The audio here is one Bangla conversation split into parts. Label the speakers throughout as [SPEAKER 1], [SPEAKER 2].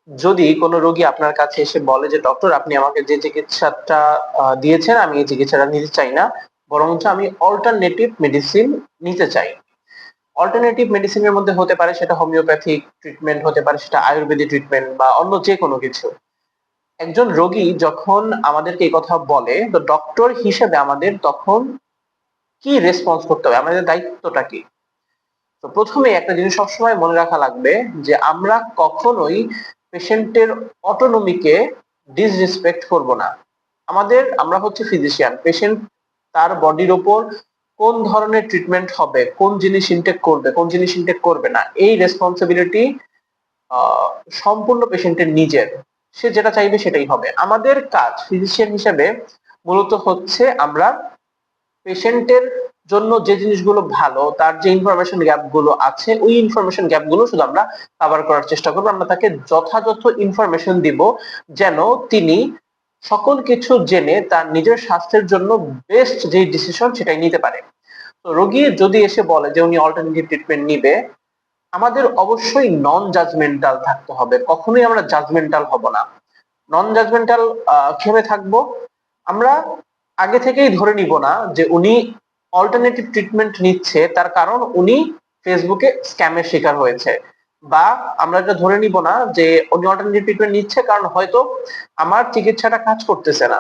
[SPEAKER 1] যদি কোনো রোগী আপনার কাছে এসে বলে যে ডক্টর আপনি আমাকে যে চিকিৎসাটা দিয়েছেন আমি এই চিকিৎসাটা নিতে চাই না, বরঞ্চ আমি অল্টারনেটিভ মেডিসিন নিতে চাই। অল্টারনেটিভ মেডিসিনের মধ্যে হতে পারে সেটা হোমিওপ্যাথিক ট্রিটমেন্ট, হতে পারে সেটা আয়ুর্বেদিক ট্রিটমেন্ট বা অন্য যে কোনো কিছু। একজন রোগী যখন আমাদেরকে এই কথা বলে, তো ডক্টর হিসেবে আমাদের তখন কি রেসপন্স করতে হবে, আমাদের দায়িত্বটা কি? তো প্রথমে একটা জিনিস সবসময় মনে রাখা লাগবে যে আমরা কখনোই পেশেন্টের অটোনমিকে ডিসরেসপেক্ট করব না। আমরা হচ্ছে ফিজিশিয়ান, পেশেন্ট তার বডির ওপর কোন ধরনের ট্রিটমেন্ট হবে, কোন জিনিস ইনটেক করবে, কোন জিনিস ইনটেক করবে না, এই রেসপন্সিবিলিটি সম্পূর্ণ পেশেন্টের নিজের। সে যেটা চাইবে সেটাই হবে। আমাদের কাজ ফিজিশিয়ান হিসেবে মূলত হচ্ছে আমরা পেশেন্টের জন্য যে জিনিসগুলো ভালো, তার যে ইনফরমেশন গ্যাপ গুলো আছে, ওই ইনফরমেশন গ্যাপ গুলো শুধু আমরা কভার করার চেষ্টা করবো। আমরা তাকে যথাযথ ইনফরমেশন দিব যেন তিনি সকল কিছু জেনে তার নিজের স্বাস্থ্যের জন্য বেস্ট যে ডিসিশন সেটাই নিতে পারে। তো রোগী যদি এসে বলে যে উনি অল্টারনেটিভ ট্রিটমেন্ট নিবে, আমাদের অবশ্যই নন জাজমেন্টাল থাকতে হবে, কখনোই আমরা জাজমেন্টাল হব না। নন জাজমেন্টাল কিভাবে থাকবো? আমরা আগে থেকেই ধরে নিব না যে উনি অল্টারনেটিভ ট্রিটমেন্ট নিচ্ছে তার কারণ উনি ফেসবুকে স্ক্যামের শিকার হয়েছে, বা আমরা এটা ধরে নিব না যে উনি অল্টারনেটিভ ট্রিটমেন্ট নিচ্ছে কারণ হয়তো আমার চিকিৎসাটা কাজ করতেছে না।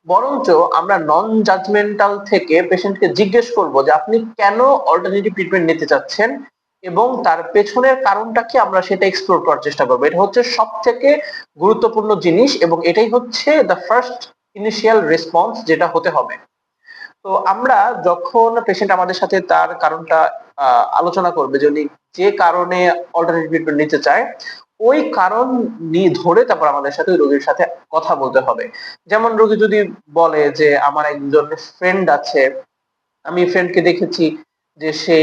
[SPEAKER 1] বরঞ্চ আমরা নন জাজমেন্টাল থেকে পেশেন্টকে জিজ্ঞেস করব যে আপনি কেন অল্টারনেটিভ ট্রিটমেন্ট নিতে চাচ্ছেন এবং তার পেছনের কারণটা কি, আমরা সেটা এক্সপ্লোর করার চেষ্টা করবো। এটা হচ্ছে সব থেকে গুরুত্বপূর্ণ জিনিস এবং এটাই হচ্ছে দ্য ফার্স্ট ইনিশিয়াল রেসপন্স যেটা হতে হবে। তো আমরা যখন পেশেন্ট আমাদের সাথে তার কারণটা আলোচনা করবে যে উনি যে কারণে অল্টারনেটিভ ট্রিটমেন্ট নিতে চায়, ওই কারণ নিয়ে ধরে তারপর আমাদের সাথে ওই রোগীর সাথে কথা বলতে হবে। যেমন রোগী যদি বলে যে আমার একজন ফ্রেন্ড আছে, আমি ফ্রেন্ডকে দেখেছি যে সে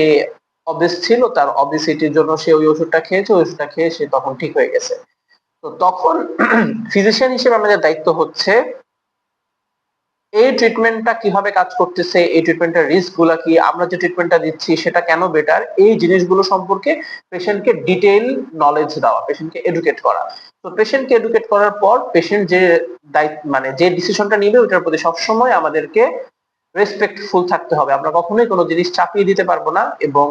[SPEAKER 1] অবেস ছিল, তার অবেসিটির জন্য সে ওই ওষুধটা খেয়েছে, ওই ওষুধটা খেয়ে সে তখন ঠিক হয়ে গেছে। তো তখন ফিজিশিয়ান হিসেবে আমাদের দায়িত্ব হচ্ছে এই ট্রিটমেন্টটা কিভাবে কাজ করতেছে, এই ট্রিটমেন্টের রিস্ক গুলা কি, আমরা যে ট্রিটমেন্টটা দিচ্ছি সেটা কেন বেটার, এই জিনিসগুলো সম্পর্কে পেশেন্টকে ডিটেইল নলেজ দেওয়া, পেশেন্টকে এডুকেট করা। তো পেশেন্টকে এডুকেট করার পর পেশেন্ট যে দায়িত্ব মানে যে ডিসিশনটা নিবে ওটার প্রতি সবসময় আমাদেরকে রেসপেক্টফুল থাকতে হবে। আমরা কখনোই কোনো জিনিস চাপিয়ে দিতে পারবো না এবং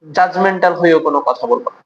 [SPEAKER 1] জাজমেন্টাল হয়েও কোনো কথা বলবো না।